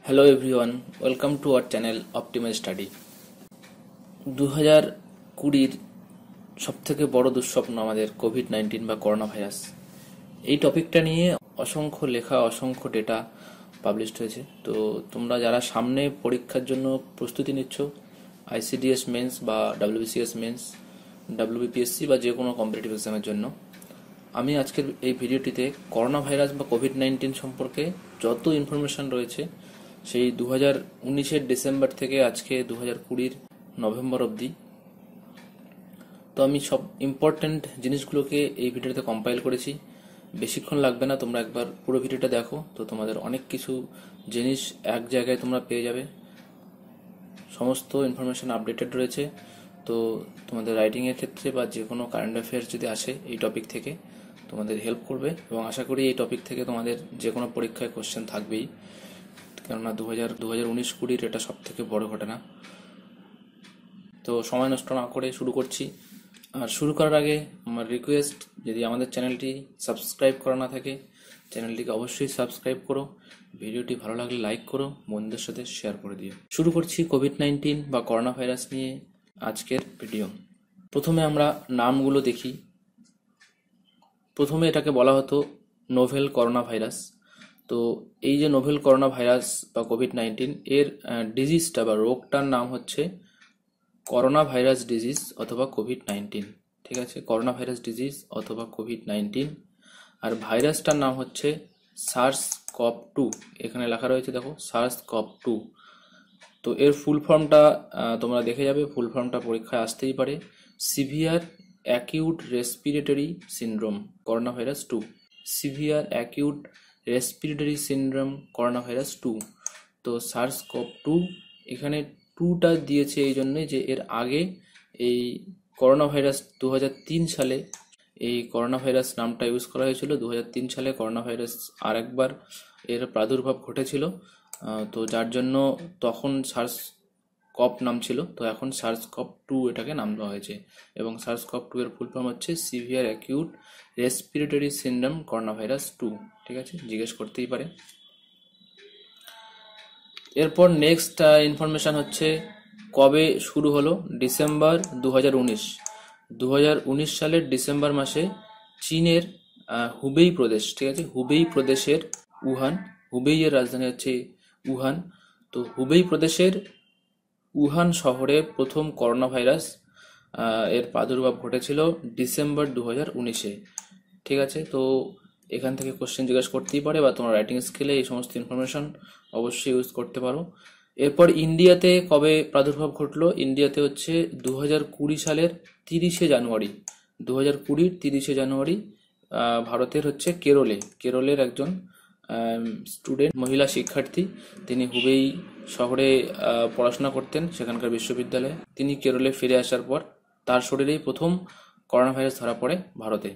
Hello everyone, welcome to our channel Optimal Study। 2020 সবথেকে বড় দুঃস্বপ্ন আমাদের কোভিড-19 বা করোনা ভাইরাস। এই টপিকটা নিয়ে অসংখ্য লেখা, অসংখ্য ডেটা পাবলিশড হয়েছে। তো তোমরা যারা সামনে পরীক্ষার জন্য প্রস্তুতি নিচ্ছ, আইসিডিএস মেন্স বা ডাব্লিউবিসিএস মেন্স, ডাব্লিউবিপিএসসি বা যে কোনো কম্পিটিটিভ এক্সামের জন্য, আমি আজকের এই ভিডিওটিতে করোনা ভাইরাস বা কোভিড-19 সম্পর্কে যত ইনফরমেশন রয়েছে সেই 2019-এর ডিসেম্বর থেকে আজকে 2020-র নভেম্বর অবধি, তো আমি সব ইম্পর্ট্যান্ট জিনিসগুলোকে এই ভিডিওতে কম্পাইল করেছি। বেশিক্ষণ লাগবে না, তোমরা একবার পুরো ভিডিওটা দেখো, তো তোমাদের অনেক কিছু জিনিস এক জায়গায় তোমরা পেয়ে যাবে। সমস্ত ইনফরমেশন আপডেটেড রয়েছে, তো তোমাদের রাইটিংয়ের ক্ষেত্রে বা যে কোনো কারেন্ট অ্যাফেয়ার্স যদি আসে এই টপিক থেকে তোমাদের হেল্প করবে, এবং আশা করি এই টপিক থেকে তোমাদের যে কোনো পরীক্ষায় কোশ্চেন থাকবেই, কেননা 2019-20 এটা সব থেকে বড় ঘটনা। তো সময় নষ্ট না করে শুরু করছি। আর শুরু করার আগে আমার রিকোয়েস্ট, যদি আমাদের চ্যানেলটি সাবস্ক্রাইব করা না থাকে, চ্যানেলটিকে অবশ্যই সাবস্ক্রাইব করো, ভিডিওটি ভালো লাগলে লাইক করো, বন্ধুদের সাথে শেয়ার করে দিও। শুরু করছি কোভিড-19 বা করোনা ভাইরাস নিয়ে আজকের ভিডিও। প্রথমে আমরা নামগুলো দেখি। প্রথমে এটাকে বলা হতো নোভেল করোনা ভাইরাস। তো এই যে নোভেল করোনা ভাইরাস বা কোভিড-19, এর ডিজিজটা বা রোগটার নাম হচ্ছে করোনা ভাইরাস ডিজিজ অথবা কোভিড-19। ঠিক আছে, করোনা ভাইরাস ডিজিজ অথবা কোভিড-19। আর ভাইরাসটার নাম হচ্ছে SARS-CoV-2। এখানে লেখা রয়েছে, দেখো, SARS-CoV-2। তো এর ফুল ফর্মটা তোমরা দেখে যাবে, ফুল ফর্মটা পরীক্ষায় আসতেই পারে। Severe acute respiratory syndrome corona virus 2। Severe acute respiratory syndrome corona virus 2। তো SARS-CoV-2, এখানে 2টা দিয়েছে এই জন্যে যে এর আগে এই করোনা ভাইরাস 2003 সালে এই করোনা ভাইরাস নামটা ইউজ করা হয়েছিল। 2003 সালে করোনা ভাইরাস আরেকবার এর প্রাদুর্ভাব ঘটেছিল, তো যার জন্য তখন SARS-CoV নাম ছিল, তো এখন SARS-CoV-2 এটাকে নাম দেওয়া হয়েছে। এবং SARS-CoV-2 এর ফুল ফর্ম হচ্ছে severe acute respiratory syndrome corona virus 2। ঠিক আছে, জিজ্ঞেস করতেই পারে। এরপর নেক্সট ইনফরমেশন হচ্ছে কবে শুরু হলো। ডিসেম্বর 2019। 2019 সালের ডিসেম্বর মাসে চীনের হুবেই প্রদেশ, ঠিক আছে, হুবেই প্রদেশের উহান, হুবেই এর রাজধানী হচ্ছে উহান। তো হুবেই প্রদেশের উহান শহরে প্রথম করোনা ভাইরাস এর প্রাদুর্ভাব ঘটেছিল ডিসেম্বর 2019-এ। ঠিক আছে, তো এখান থেকে কোশ্চেন জিজ্ঞাসা করতেই পারে, বা তোমার রাইটিং স্কিলে এই সমস্ত ইনফরমেশন অবশ্যই ইউজ করতে পারো। এরপর ইন্ডিয়াতে কবে প্রাদুর্ভাব ঘটলো। ইন্ডিয়াতে হচ্ছে 2020 সালের 30শে জানুয়ারি। 2020-র 30শে জানুয়ারি ভারতের হচ্ছে কেরলের একজন স্টুডেন্ট, মহিলা শিক্ষার্থী, তিনি হুবেই শহরে পড়াশোনা করতেন, সেখানকার বিশ্ববিদ্যালয়ে। তিনি কেরলে ফিরে আসার পর তার শরীরেই প্রথম করোনা ভাইরাস ধরা পড়ে ভারতে।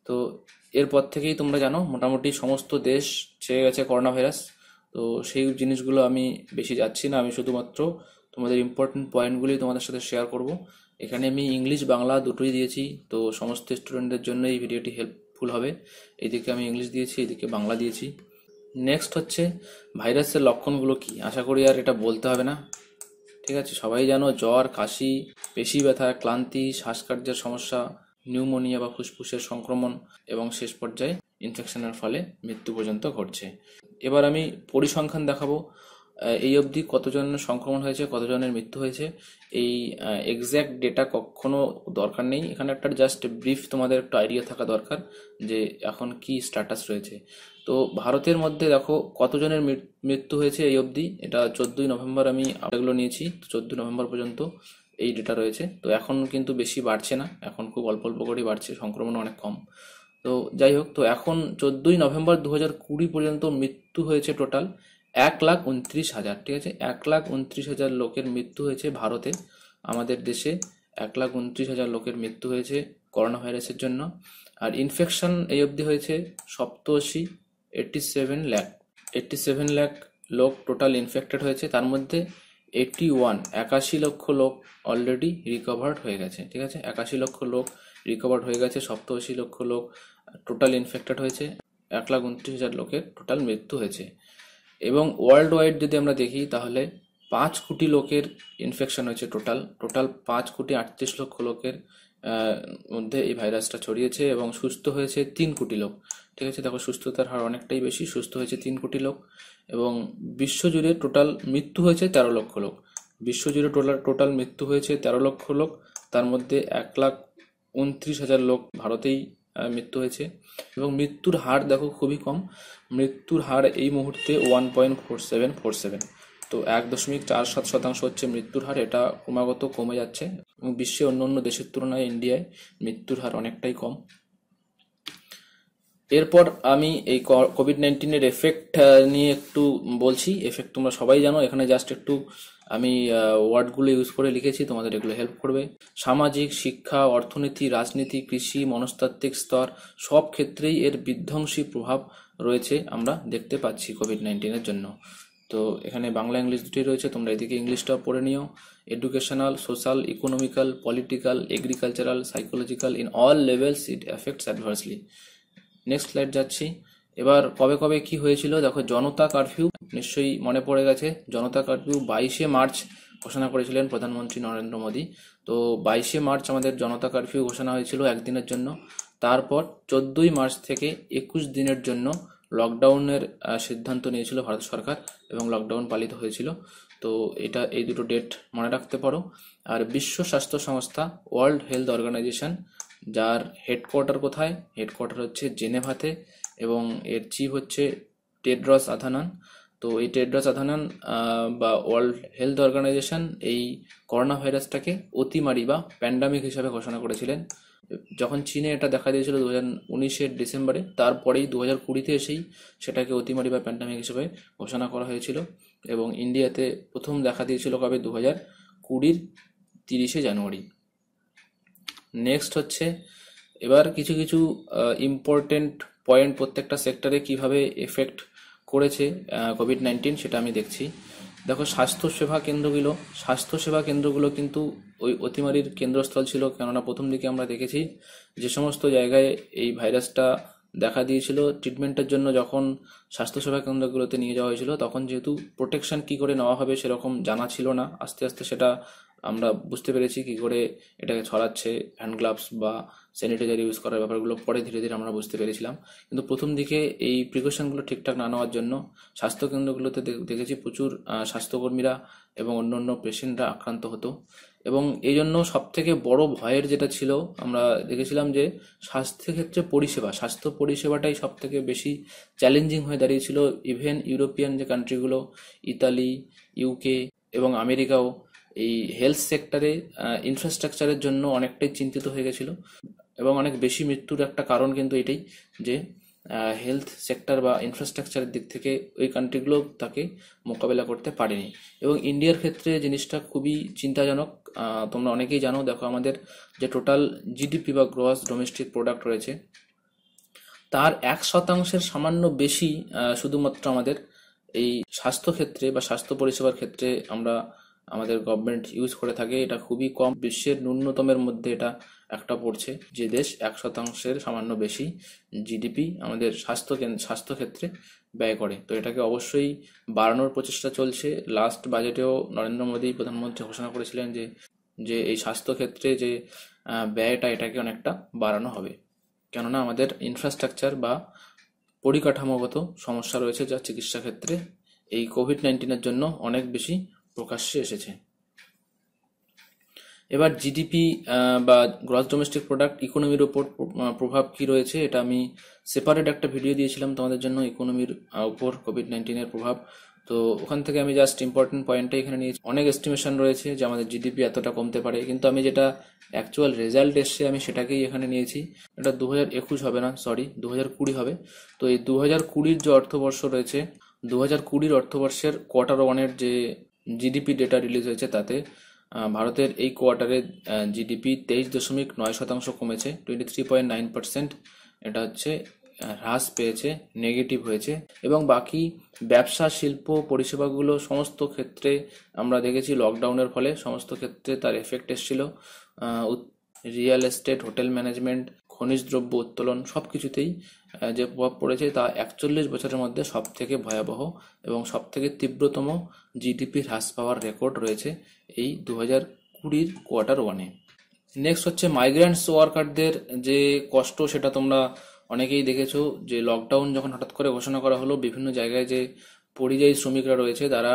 তো এরপর থেকেই তোমরা জানো মোটামুটি সমস্ত দেশ ছেয়ে গেছে করোনা ভাইরাস। তো সেই জিনিসগুলো আমি বেশি যাচ্ছি না, আমি শুধুমাত্র তোমাদের ইম্পর্টেন্ট পয়েন্টগুলি তোমাদের সাথে শেয়ার করব। এখানে আমি ইংলিশ বাংলা দুটোই দিয়েছি, তো সমস্ত স্টুডেন্টদের জন্য এই ভিডিওটি হেল্পফুল হবে। এদিকে আমি ইংলিশ দিয়েছি, এদিকে বাংলা দিয়েছি। নেক্সট হচ্ছে ভাইরাসের লক্ষণগুলো কি। আশা করি আর এটা বলতে হবে না, ঠিক আছে, সবাই জানো। জ্বর, কাশি, পেশি ব্যথা, ক্লান্তি, শ্বাসকার্যের সমস্যা, নিউমোনিয়া বা ফুসফুসের সংক্রমণ, এবং শেষ পর্যায়ে ইনফেকশনের ফলে মৃত্যু পর্যন্ত ঘটছে। এবার আমি পরিসংখ্যান দেখাবো, এই অবধি কতজনের সংক্রমণ হয়েছে, কতজনের মৃত্যু হয়েছে। এই এক্স্যাক্ট ডেটা কখনো দরকার নেই, এখানে একটা জাস্ট ব্রিফ তোমাদের একটা আইডিয়া থাকা দরকার যে এখন কি স্ট্যাটাস রয়েছে। তো ভারতের মধ্যে দেখো কতজনের মৃত্যু হয়েছে এই অবধি, এটা 14ই নভেম্বর আমি এগুলো নিয়েছি, 14 নভেম্বর পর্যন্ত এই ডেটা রয়েছে। তো এখন কিন্তু বেশি বাড়ছে না, এখন খুব অল্প অল্প করেই বাড়ছে, সংক্রমণ অনেক কম। তো যাই হোক, তো এখন 14ই নভেম্বর 2020 পর্যন্ত মৃত্যু হয়েছে টোটাল 1,29,000। ঠিক আছে, 1,29,000 লোকের মৃত্যু হয়েছে ভারতে, আমাদের দেশে 1,29,000 লোকের মৃত্যু হয়েছে করোনা ভাইরাসের জন্য। আর ইনফেকশন এই অবধি হয়েছে 87 লাখ। 87 লাখ লোক টোটাল ইনফেক্টেড হয়েছে, তার মধ্যে 81 লক্ষ লোক অলরেডি রিকভার্ড হয়ে গেছে। ঠিক আছে, 81 লক্ষ লোক রিকভার্ড হয়ে গেছে, 87 লক্ষ লোক টোটাল ইনফেক্টেড হয়েছে, 1,29,000 লোকের টোটাল মৃত্যু হয়েছে। এবং ওয়ার্ল্ড ওয়াইড যদি আমরা দেখি তাহলে 5 কোটি লোকের ইনফেকশন হয়েছে। টোটাল 5,38,00,000 লোকের মধ্যে এই ভাইরাসটা ছড়িয়েছে এবং সুস্থ হয়েছে 3 কোটি লোক। ঠিক আছে, দেখো সুস্থতার হার অনেকটাই বেশি, সুস্থ হয়েছে 3 কোটি লোক। এবং বিশ্বজুড়ে টোটাল মৃত্যু হয়েছে 13 লক্ষ লোক। বিশ্বজুড়ে টোটাল মৃত্যু হয়েছে 13 লক্ষ লোক, তার মধ্যে 1,29,000 লোক ভারতেই মৃত্যু হয়েছে। এবং মৃত্যুর হার দেখো খুবই কম, মৃত্যুর হার এই মুহূর্তে 1.4747। তো 1.47% হচ্ছে মৃত্যুর হার, এটা ক্রমাগত কমে যাচ্ছে এবং বিশ্বে অন্য দেশের তুলনায় ইন্ডিয়ায় মৃত্যুর হার অনেকটাই কম। এরপর আমি এই কোভিড-19-এর এফেক্ট নিয়ে একটু বলছি। এফেক্ট তোমরা সবাই জানো, এখানে জাস্ট একটু আমি ওয়ার্ডগুলো ইউজ করে লিখেছি, তোমাদের এগুলো হেল্প করবে। সামাজিক, শিক্ষা, অর্থনীতি, রাজনীতি, কৃষি, মনস্তাত্ত্বিক স্তর সব ক্ষেত্রেই এর বিধ্বংসী প্রভাব রয়েছে আমরা দেখতে পাচ্ছি কোভিড-19-এর জন্য। তো এখানে বাংলা ইংলিশ দুটোই রয়েছে, তোমরা এদিকে ইংলিশটাও পড়ে নিও। Educational, social, economical, political, agricultural, psychological, in all levels it effects adversely. Next slide যাচ্ছি। এবার কবে কবে কি হয়েছিল দেখো। জনতা কারফিউ নিশ্চয়ই মনে পড়ে গেছে। জনতা কারফিউ 22শে মার্চ ঘোষণা করেছিলেন প্রধানমন্ত্রী নরেন্দ্র মোদী। তো 22শে মার্চ আমাদের জনতা কারফিউ ঘোষণা হয়েছিল একদিনের জন্য। তারপর 14ই মার্চ থেকে 21 দিনের জন্য লকডাউনের সিদ্ধান্ত নিয়েছিল ভারত সরকার এবং লকডাউন পালিত হয়েছিল। তো এই দুটো ডেট মনে রাখতে পারো। আর বিশ্ব স্বাস্থ্য সংস্থা, ওয়ার্ল্ড হেলথ অর্গানাইজেশন, যার হেডকোয়ার্টার কোথায়? হেডকোয়ার্টার হচ্ছে জেনেভাতে এবং এর চিফ হচ্ছে টেড্রস আধানন। তো এই টেড্রস আধানন বা ওয়ার্ল্ড হেলথ অর্গানাইজেশন এই করোনা ভাইরাসটাকে অতিমারি বা প্যান্ডামিক হিসাবে ঘোষণা করেছিলেন। যখন চীনে এটা দেখা দিয়েছিল 2019-এর ডিসেম্বরে, তারপরেই 2020-তে এসেই সেটাকে অতিমারি বা প্যান্ডামিক হিসেবে ঘোষণা করা হয়েছিল। এবং ইন্ডিয়াতে প্রথম দেখা দিয়েছিল কবে? 2020-র 30শে জানুয়ারি। নেক্সট হচ্ছে এবার কিছু কিছু ইম্পর্টেন্ট পয়েন্ট প্রত্যেকটা সেক্টরে কিভাবে এফেক্ট করেছে কোভিড-19 সেটা আমি দেখছি। দেখো স্বাস্থ্যসেবা কেন্দ্রগুলো কিন্তু ওই অতিমারির কেন্দ্রস্থল ছিল, কেননা প্রথম দিকে আমরা দেখেছি যে সমস্ত জায়গায় এই ভাইরাসটা দেখা দিয়েছিল ট্রিটমেন্টের জন্য যখন স্বাস্থ্যসেবা কেন্দ্রগুলোতে নিয়ে যাওয়া হয়েছিল, তখন যেহেতু প্রোটেকশন কি করে নেওয়া হবে সেরকম জানা ছিল না। আস্তে আস্তে সেটা আমরা বুঝতে পেরেছি কি করে এটাকে ছড়াচ্ছে, হ্যান্ড গ্লাভস বা স্যানিটাইজার ইউজ করার ব্যাপারগুলো পরে ধীরে ধীরে আমরা বুঝতে পেরেছিলাম। কিন্তু প্রথম দিকে এই প্রিকশনগুলো ঠিকঠাক না নেওয়ার জন্য স্বাস্থ্যকেন্দ্রগুলোতে দেখেছি প্রচুর স্বাস্থ্যকর্মীরা এবং অন্য পেশেন্টরা আক্রান্ত হতো। এবং এই জন্য সব থেকে বড় ভয়ের যেটা ছিল, আমরা দেখেছিলাম যে স্বাস্থ্য পরিষেবাটাই সব থেকে বেশি চ্যালেঞ্জিং হয়ে দাঁড়িয়েছিল। ইভেন ইউরোপিয়ান যে কান্ট্রিগুলো, ইতালি, ইউকে এবং আমেরিকাও এই হেলথ সেক্টরে ইনফ্রাস্ট্রাকচারের জন্য অনেকটাই চিন্তিত হয়ে গেছিল। এবং অনেক বেশি মৃত্যুর একটা কারণ কিন্তু এটাই যে হেলথ সেক্টর বা ইনফ্রাস্ট্রাকচারের দিক থেকে ওই কান্ট্রিগুলো তাকে মোকাবেলা করতে পারেনি। এবং ইন্ডিয়ার ক্ষেত্রে জিনিসটা খুবই চিন্তাজনক। তোমরা অনেকেই জানো, দেখো আমাদের যে টোটাল জিডিপি বা গ্রস ডোমেস্টিক প্রোডাক্ট রয়েছে, তার 1% সামান্য বেশি শুধুমাত্র আমাদের এই স্বাস্থ্য ক্ষেত্রে বা স্বাস্থ্য পরিষেবার ক্ষেত্রে আমাদের গভর্নমেন্ট ইউজ করে থাকে। এটা খুবই কম, বিশ্বের ন্যূনতমের মধ্যে এটা একটা পড়ছে, যে দেশ 1%-এর সামান্য বেশি জিডিপি আমাদের স্বাস্থ্য ক্ষেত্রে ব্যয় করে। তো এটাকে অবশ্যই বাড়ানোর প্রচেষ্টা চলছে। লাস্ট বাজেটেও নরেন্দ্র মোদী প্রধানমন্ত্রী ঘোষণা করেছিলেন যে এই স্বাস্থ্য ক্ষেত্রে যে ব্যয়টা এটাকে অনেকটা বাড়ানো হবে, কেননা আমাদের ইনফ্রাস্ট্রাকচার বা পরিকাঠামোগত সমস্যা রয়েছে যা চিকিৎসা ক্ষেত্রে এই কোভিড-19-এর জন্য অনেক বেশি প্রকাশ্যে এসেছে। এবার জিডিপি বা গ্রস ডোমেস্টিক প্রোডাক্ট ইকোনমির উপর প্রভাব কি রয়েছে, এটা আমি সেপারেট একটা ভিডিও দিয়েছিলাম তোমাদের জন্য, ইকোনমির উপর কোভিড-19-এর প্রভাব। তো ওখান থেকে আমি জাস্ট ইম্পর্টেন্ট পয়েন্টটা এখানে নিয়েছি। অনেক এস্টিমেশন রয়েছে যে আমাদের জিডিপি এতটা কমতে পারে, কিন্তু আমি যেটা অ্যাকচুয়াল রেজাল্ট এসছে আমি সেটাকেই এখানে নিয়েছি। এটা 2021 হবে না, সরি 2020 হবে। তো এই 2020-র যে অর্থবর্ষ রয়েছে, 2020 অর্থবর্ষের Q1-এর যে জিডিপি ডেটা রিলিজ হয়েছে, তাতে ভারতের এই কোয়ার্টারে জিডিপি 23.9% কমেছে, 23.9%। এটা হচ্ছে হ্রাস পেয়েছে, নেগেটিভ হয়েছে। এবং বাকি ব্যবসা, শিল্প, পরিষেবাগুলো সমস্ত ক্ষেত্রে আমরা দেখেছি লকডাউনের ফলে সমস্ত ক্ষেত্রে তার এফেক্ট এসেছিল। রিয়েল এস্টেট, হোটেল ম্যানেজমেন্ট, খনিজ দ্রব্য উত্তোলন সব কিছুতেই যে প্রভাব পড়েছে তা 41 বছরের মধ্যে সব থেকে ভয়াবহ এবং সব থেকে তীব্রতম জিডিপি হ্রাস পাওয়ার রেকর্ড রয়েছে এই 2020 কোয়ার্টার 1-এ। নেক্সট হচ্ছে মাইগ্রেন্টস ওয়ার্কারদের যে কষ্ট, সেটা তোমরা অনেকেই দেখেছো যে লকডাউন যখন হঠাৎ করে ঘোষণা করা হলো, বিভিন্ন জায়গায় যে পরিযায়ী শ্রমিকরা রয়েছে তারা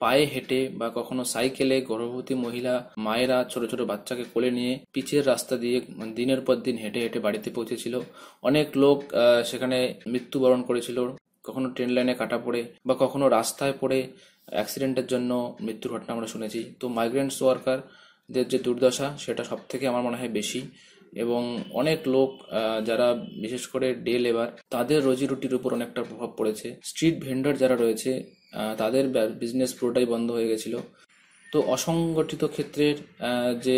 পায়ে হেঁটে বা কখনো সাইকেলে, গর্ভবতী মহিলা মায়েরা ছোট ছোট বাচ্চাকে কোলে নিয়ে পিচের রাস্তা দিয়ে দিনের পর দিন হেঁটে হেঁটে বাড়িতে পৌঁছেছিল। অনেক লোক সেখানে মৃত্যুবরণ করেছিল, কখনো ট্রেন লাইনে কাটা পড়ে বা কখনো রাস্তায় পড়ে অ্যাক্সিডেন্টের জন্য মৃত্যুর ঘটনা আমরা শুনেছি। তো মাইগ্রেন্টস ওয়ার্কারদের যে দুর্দশা সেটা সব থেকে আমার মনে হয় বেশি, এবং অনেক লোক যারা বিশেষ করে ডে লেবার, তাদের রুজি রুটির উপর অনেকটা প্রভাব পড়েছে। স্ট্রিট ভেন্ডর যারা রয়েছে তাদের বিজনেস পুরোটাই বন্ধ হয়ে গেছিল। তো অসংগঠিত ক্ষেত্রের যে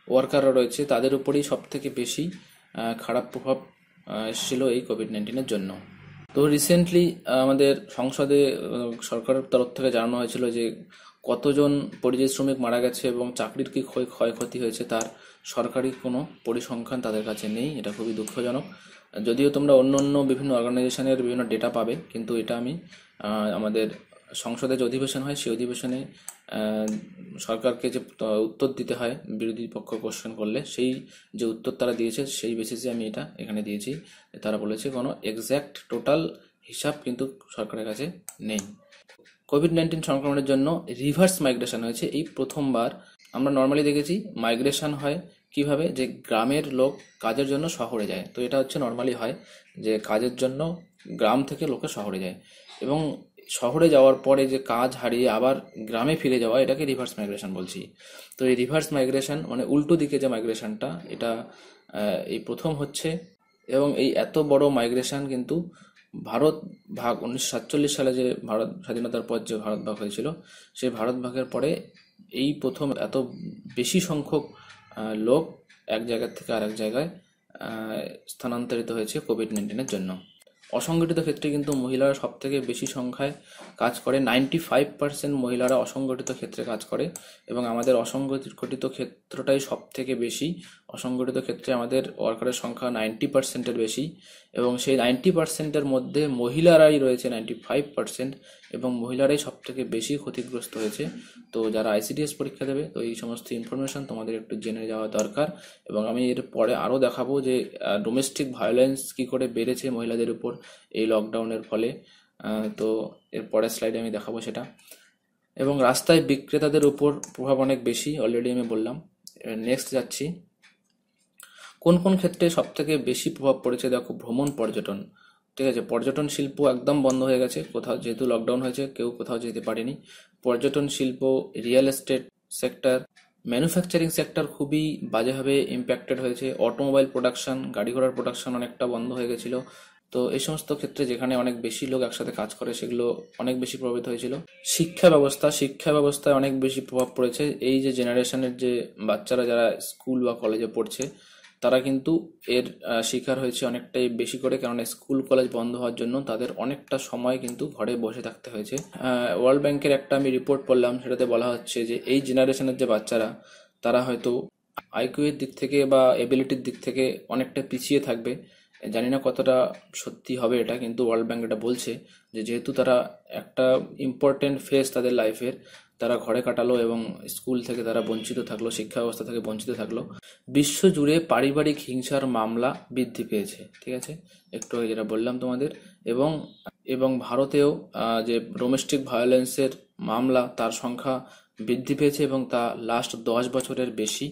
ওয়ার্কাররা রয়েছে তাদের উপরেই সব থেকে বেশি খারাপ প্রভাব এসেছিল এই কোভিড-19-এর জন্য। তো রিসেন্টলি আমাদের সংসদে সরকারের তরফ থেকে জানানো হয়েছিল যে কতজন পরিযায়ী শ্রমিক মারা গেছে এবং চাকরির কি ক্ষয়ক্ষতি হয়েছে তার সরকারি কোনো পরিসংখ্যান তাদের কাছে নেই। এটা খুবই দুঃখজনক। যদিও তোমরা অন্য অন্য বিভিন্ন অর্গানাইজেশনের বিভিন্ন ডেটা পাবে, কিন্তু এটা আমি আমাদের সংসদে যে অধিবেশন হয় সেই অধিবেশনে সরকারকে যে উত্তর দিতে হয় বিরোধী পক্ষ কোশ্চেন করলে, সেই যে উত্তর তারা দিয়েছে সেই বেসিসে আমি এটা এখানে দিয়েছি। তারা বলেছে কোনো এক্স্যাক্ট টোটাল হিসাব কিন্তু সরকারের কাছে নেই। কোভিড-19 সংক্রমণের জন্য রিভার্স মাইগ্রেশন হয়েছে এই প্রথমবার। আমরা নর্মালি দেখেছি মাইগ্রেশন হয় কিভাবে, যে গ্রামের লোক কাজের জন্য শহরে যায়। তো এটা হচ্ছে নর্মালি হয় যে কাজের জন্য গ্রাম থেকে লোকে শহরে যায়, এবং শহরে যাওয়ার পরে যে কাজ হারিয়ে আবার গ্রামে ফিরে যাওয়া, এটাকে রিভার্স মাইগ্রেশন বলছি। তো এই রিভার্স মাইগ্রেশন মানে উল্টো দিকে যে মাইগ্রেশনটা, এটা এই প্রথম হচ্ছে। এবং এই এত বড় মাইগ্রেশন কিন্তু ভারত ভাগ 1947 সালে যে ভারত স্বাধীনতার পর যে ভারত ভাগ হয়েছিল, সেই ভারত ভাগের পরে এই প্রথম এত বেশি সংখ্যক লোক এক জায়গা থেকে আরেক জায়গায় স্থানান্তরিত হয়েছে কোভিড-19-এর জন্য। অসংগঠিত ক্ষেত্রে কিন্তু মহিলারা সব থেকে বেশি সংখ্যায় কাজ করে। 95% মহিলারা অসংগঠিত ক্ষেত্রে কাজ করে, এবং আমাদের অসংগঠিত ক্ষেত্রটাই সব থেকে বেশি। অসংগঠিত ক্ষেত্রে আমাদের ওয়ার্কারের সংখ্যা 90%-এর বেশি, এবং সেই 90%-এর মধ্যে মহিলারাই রয়েছে 95%, এবং মহিলারাই সব থেকে বেশি ক্ষতিগ্রস্ত হয়েছে। তো যারা আইসিডিএস পরীক্ষা দেবে, তো এই সমস্ত ইনফরমেশন তোমাদের একটু জেনে যাওয়া দরকার। এবং আমি এর পরে আরও দেখাবো যে ডোমেস্টিক ভায়োলেন্স কী করে বেড়েছে মহিলাদের উপর এই লকডাউনের ফলে। তো এর পরের স্লাইডে আমি দেখাবো সেটা। এবং রাস্তায় বিক্রেতাদের উপর প্রভাব অনেক বেশি, অলরেডি আমি বললাম। নেক্সট যাচ্ছি, কোন কোন ক্ষেত্রে সব থেকে বেশি প্রভাব পড়েছে দেখো। ভ্রমণ পর্যটন, ঠিক আছে, পর্যটন শিল্প একদম বন্ধ হয়ে গেছে কোথাও, যেহেতু লকডাউন হয়েছে কেউ কোথাও যেতে পারেনি। পর্যটন শিল্প, real estate sector, manufacturing sector খুবই বাজেভাবে ইম্প্যাক্টেড হয়েছে। অটোমোবাইল প্রোডাকশন, গাড়ি ঘোড়ার প্রোডাকশন অনেকটা বন্ধ হয়ে গেছিল। তো এই সমস্ত ক্ষেত্রে যেখানে অনেক বেশি লোক একসাথে কাজ করে সেগুলো অনেক বেশি প্রভাবিত হয়েছিল। শিক্ষা ব্যবস্থায় অনেক বেশি প্রভাব পড়েছে। এই যে জেনারেশনের যে বাচ্চারা যারা স্কুল বা কলেজে পড়ছে, তারা কিন্তু এর শিকার হয়েছে অনেকটাই বেশি করে, কারণ স্কুল কলেজ বন্ধ হওয়ার জন্য তাদের অনেকটা সময় কিন্তু ঘরে বসে থাকতে হয়েছে। ওয়ার্ল্ড ব্যাংকের একটা আমি রিপোর্ট পড়লাম, সেটাতে বলা হচ্ছে যে এই জেনারেশনের যে বাচ্চারা, তারা হয়তো আইকিউ এর দিক থেকে বা এবিলিটির দিক থেকে অনেকটা পিছিয়ে থাকবে। জানি না কতটা সত্যি হবে এটা, কিন্তু ওয়ার্ল্ড ব্যাংক এটা বলছে যে যেহেতু তারা একটা ইম্পর্টেন্ট ফেজ তাদের লাইফের তারা ঘরে কাটালো এবং স্কুল থেকে তারা বঞ্চিত থাকলো, শিক্ষা ব্যবস্থা থেকে বঞ্চিত থাকলো। বিশ্বজুড়ে পারিবারিক হিংসার মামলা বৃদ্ধি পেয়েছে, ঠিক আছে, একটু আগে যেটা বললাম তোমাদের। এবং এবং ভারতেও যে ডোমেস্টিক ভায়োলেন্সের মামলা, তার সংখ্যা বৃদ্ধি পেয়েছে, এবং তা লাস্ট 10 বছরের বেশি।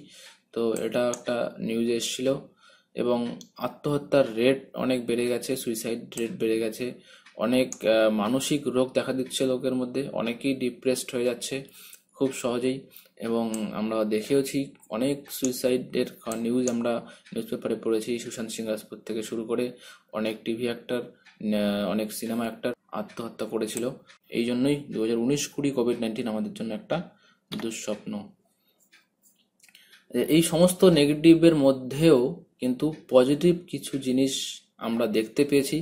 তো এটা একটা নিউজে এসেছিল। এবং আত্মহত্যার রেট অনেক বেড়ে গেছে, সুইসাইড রেট বেড়ে গেছে। অনেক মানসিক রোগ দেখা দিচ্ছে লোকের মধ্যে, অনেকেই ডিপ্রেসড হয়ে যাচ্ছে খুব সহজেই। এবং আমরা দেখেওছি অনেক সুইসাইডের নিউজ আমরা নিউজ পেপারে পড়েছি, সুশান্ত সিং রাজপুত থেকে শুরু করে অনেক টিভি অ্যাক্টর, অনেক সিনেমা অ্যাক্টর আত্মহত্যা করেছিল। এই জন্যই 2019-20 কোভিড-19 আমাদের জন্য একটা দুঃস্বপ্ন। এই সমস্ত নেগেটিভের মধ্যেও কিন্তু পজিটিভ কিছু জিনিস আমরা দেখতে পেয়েছি।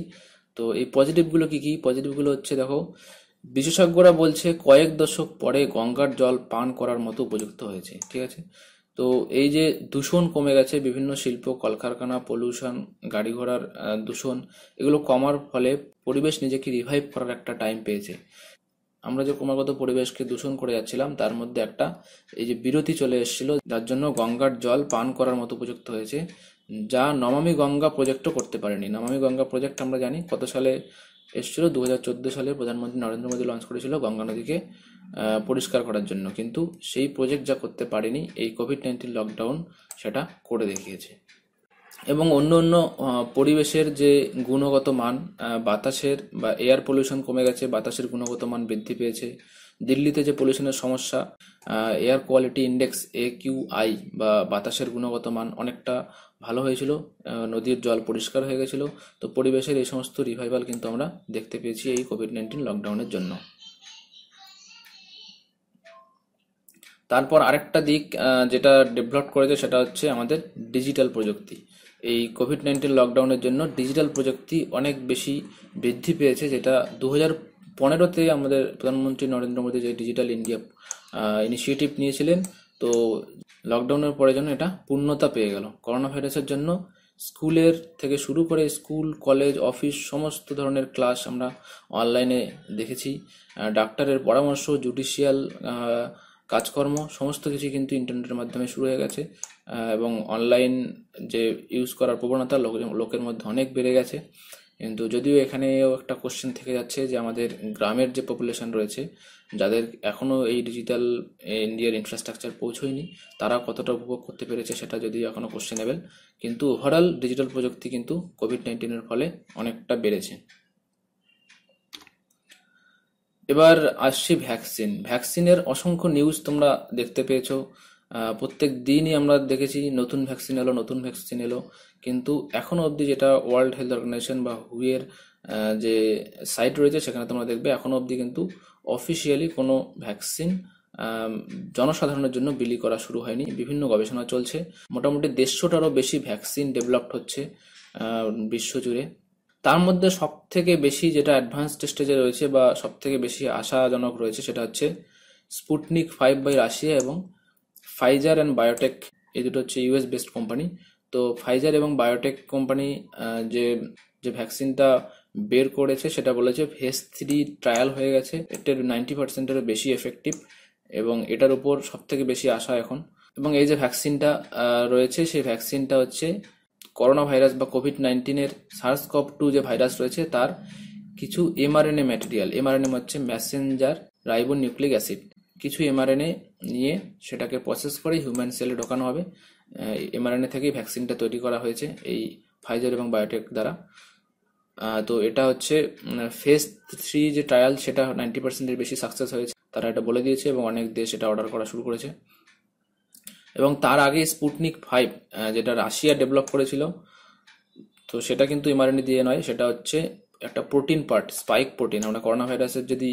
তো এই পজিটিভগুলো কি কি? পজিটিভগুলো হচ্ছে দেখো, বিশেষজ্ঞরা বলছে কয়েক দশক পরে গঙ্গার জল পান করার মতো উপযুক্ত হয়েছে, ঠিক আছে। তো এই যে দূষণ কমে গেছে, বিভিন্ন শিল্প কলকারখানা, পলিউশন, গাড়ি ঘোড়ার দূষণ, এগুলো কমার ফলে পরিবেশ নিজেকে রিভাইভ করার একটা টাইম পেয়েছে। আমরা যে ক্রমাগত পরিবেশকে দূষণ করে যাচ্ছিলাম, তার মধ্যে একটা এই যে বিরতি চলে এসেছিল, যার জন্য গঙ্গার জল পান করার মতো উপযুক্ত হয়েছে, যা নমামি গঙ্গা প্রজেক্টও করতে পারেনি। নমামি গঙ্গা প্রজেক্ট আমরা জানি কত সালে এসেছিল, 2014 সালে প্রধানমন্ত্রী নরেন্দ্র মোদী লঞ্চ করেছিল গঙ্গা নদীকে পরিষ্কার করার জন্য, কিন্তু সেই প্রজেক্ট যা করতে পারেনি, এই কোভিড-19 লকডাউন সেটা করে দেখিয়েছে। এবং অন্য অন্য পরিবেশের যে গুণগত মান, বাতাসের বা এয়ার পলিউশন কমে গেছে, বাতাসের গুণগত মান বৃদ্ধি পেয়েছে। দিল্লিতে যে পলিউশনের সমস্যা, এয়ার কোয়ালিটি ইন্ডেক্স AQI বা বাতাসের গুণগত মান অনেকটা ভালো হয়েছিল, নদীর জল পরিষ্কার হয়ে গেছিল। তো পরিবেশের এই সমস্ত রিভাইভাল কিন্তু আমরা দেখতে পেয়েছি এই কোভিড-19 লকডাউনের জন্য। তারপর আরেকটা দিক যেটা ডেভেলপ করেছে সেটা হচ্ছে আমাদের ডিজিটাল প্রযুক্তি। এই কোভিড-19 লকডাউনের জন্য ডিজিটাল প্রযুক্তি অনেক বেশি বৃদ্ধি পেয়েছে, যেটা 2015-তে আমাদের প্রধানমন্ত্রী নরেন্দ্র মোদী যে ডিজিটাল ইন্ডিয়া ইনিশিয়েটিভ নিয়েছিলেন, তো লকডাউনের পরে যেন এটা পূর্ণতা পেয়ে গেল। করোনা ভাইরাসের জন্য স্কুলের থেকে শুরু করে স্কুল, কলেজ, অফিস সমস্ত ধরনের ক্লাস আমরা অনলাইনে দেখেছি। ডাক্তারের পরামর্শ, জুডিশিয়াল কাজকর্ম সমস্ত কিছু কিন্তু ইন্টারনেটের মাধ্যমে শুরু হয়ে গেছে, এবং অনলাইন যে ইউজ করার প্রবণতা লোকের মধ্যে অনেক বেড়ে গেছে। কিন্তু যদিও এখানেও একটা কোশ্চেন থেকে যাচ্ছে যে আমাদের গ্রামের যে পপুলেশন রয়েছে, যাদের এখনও এই ডিজিটাল ইন্ডিয়ার ইনফ্রাস্ট্রাকচার পৌঁছয়নি, তারা কতটা উপভোগ করতে পেরেছে সেটা যদিও এখনও কোশ্চেনেবল। কিন্তু ওভারঅল ডিজিটাল প্রযুক্তি কিন্তু কোভিড-19-এর ফলে অনেকটা বেড়েছে। এবার আসছি ভ্যাকসিনের অসংখ্য নিউজ তোমরা দেখতে পেয়েছো। প্রত্যেক দিনই আমরা দেখেছি নতুন ভ্যাকসিন এলো, কিন্তু এখনো অবধি যেটা ওয়ার্ল্ড হেলথ অর্গানাইজেশন বা হুয়ের যে সাইট রয়েছে, সেখানে তোমরা দেখবে এখনো অবধি কিন্তু অফিসিয়ালি কোনো ভ্যাকসিন জনসাধারণের জন্য বিলি করা শুরু হয়নি। বিভিন্ন গবেষণা চলছে, মোটামুটি 150টারও বেশি ভ্যাকসিন ডেভেলপড হচ্ছে বিশ্বজুড়ে। তার মধ্যে সব থেকে বেশি যেটা অ্যাডভান্স স্টেজে রয়েছে বা সব থেকে বেশি আশাজনক রয়েছে, সেটা হচ্ছে স্পুটনিক 5 বাই রাশিয়া এবং ফাইজার অ্যান্ড বায়োটেক। এই দুটো হচ্ছে US বেসড কোম্পানি। তো ফাইজার এবং বায়োটেক কোম্পানি যে যে ভ্যাকসিনটা বের করেছে, সেটা বলেছে ফেজ 3 ট্রায়াল হয়ে গেছে, এটার 90%-এরও বেশি এফেক্টিভ, এবং এটার উপর সব থেকে বেশি আশা এখন। এবং এই যে ভ্যাকসিনটা রয়েছে, সেই ভ্যাকসিনটা হচ্ছে করোনা ভাইরাস বা কোভিড-19-এর SARS-CoV-2 যে ভাইরাস রয়েছে, তার কিছু এমআরএনএ ম্যাটেরিয়াল, এমআরএনএ হচ্ছে মেসেঞ্জার রাইবোনিউক্লিক অ্যাসিড, কিছু এমআরএনএ নিয়ে সেটাকে প্রসেস করে হিউম্যান সেলে ঢোকানো হবে। এমআরএনএ থেকেই ভ্যাকসিনটা তৈরি করা হয়েছে এই ফাইজার এবং বায়োটেক দ্বারা। তো এটা হচ্ছে ফেজ 3 যে ট্রায়াল, সেটা 90%-এর বেশি সাকসেস হয়েছে, তারা এটা বলে দিয়েছে, এবং অনেক দেশ এটা অর্ডার করা শুরু করেছে। এবং তার আগে স্পুটনিক 5 যেটা রাশিয়া ডেভেলপ করেছিল, তো সেটা কিন্তু এমআরএনএ দিয়ে নয়, সেটা হচ্ছে একটা প্রোটিন পার্ট, স্পাইক প্রোটিন। আমরা করোনা ভাইরাসের যদি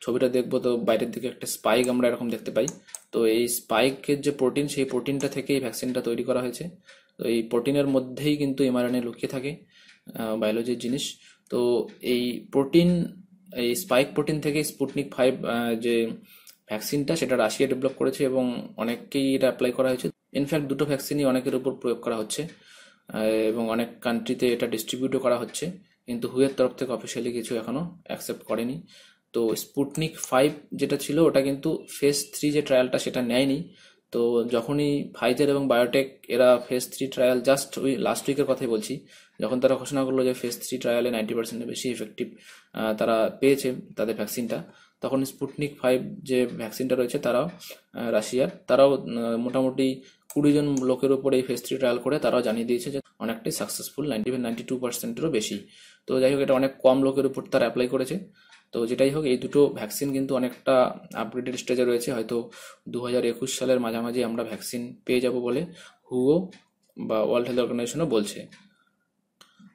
ছবিটা দেখবো, তো বাইরের দিকে একটা স্পাইক আমরা এরকম দেখতে পাই। তো এই স্পাইকের যে প্রোটিন, সেই প্রোটিনটা থেকে এই ভ্যাকসিনটা তৈরি করা হয়েছে। তো এই প্রোটিনের মধ্যেই কিন্তু এমআরএনএ লুকিয়ে থাকে, বায়োলজির জিনিস। তো এই প্রোটিন, এই স্পাইক প্রোটিন থেকে স্পুটনিক 5 যে ভ্যাকসিনটা, সেটা রাশিয়া ডেভেলপ করেছে, এবং অনেককেই এটা অ্যাপ্লাই করা হয়েছে। ইনফ্যাক্ট দুটো ভ্যাকসিনই অনেকের উপর প্রয়োগ করা হচ্ছে, এবং অনেক কান্ট্রিতে এটা ডিস্ট্রিবিউটও করা হচ্ছে, কিন্তু হুয়ের তরফ থেকে অফিসিয়ালি কিছু এখনো অ্যাকসেপ্ট করেনি। তো স্পুটনিক 5 যেটা ছিল, ওটা কিন্তু ফেজ 3 যে ট্রায়ালটা, সেটা নেয়নি। তো যখনই ফাইজার এবং বায়োটেক এরা ফেজ 3 ট্রায়াল, জাস্ট ওই লাস্ট উইকের কথাই বলছি, যখন তারা ঘোষণা করলো যে ফেজ 3 ট্রায়ালে 90%-এর বেশি ইফেক্টিভ তারা পেয়েছে তাদের ভ্যাকসিনটা, তখন স্পুটনিক 5 যে ভ্যাকসিনটা রয়েছে, তারাও রাশিয়ার, তারাও মোটামুটি 20 জন লোকের উপর এই ফেজ 3 ট্রায়াল করে তারাও জানিয়ে দিয়েছে যে অনেকটাই সাকসেসফুল, 92%-এরও বেশি। তো যাই হোক, এটা অনেক কম লোকের উপর তারা অ্যাপ্লাই করেছে। তো যেটাই হোক, এই দুটো ভ্যাকসিন কিন্তু অনেকটা আপগ্রেডেড স্টেজে রয়েছে। হয়তো 2021 সালের মাঝামাঝি আমরা ভ্যাকসিন পেয়ে যাব বলে হুও বা ওয়ার্ল্ড হেলথ অর্গানাইজেশনও বলছে।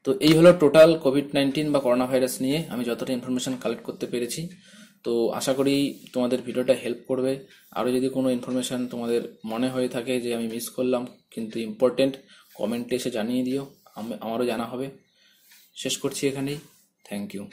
তো এই হলো টোটাল কোভিড-19 বা করোনা ভাইরাস নিয়ে আমি যতটা ইনফরমেশন কালেক্ট করতে পেরেছি। তো আশা করি তোমাদের ভিডিওটা হেল্প করবে। আরও যদি কোনো ইনফরমেশন তোমাদের মনে হয়ে থাকে যে আমি মিস করলাম কিন্তু ইম্পর্টেন্ট, কমেন্টে এসে জানিয়ে দিও, আমারও জানা হবে। শেষ করছি এখানেই। Thank you.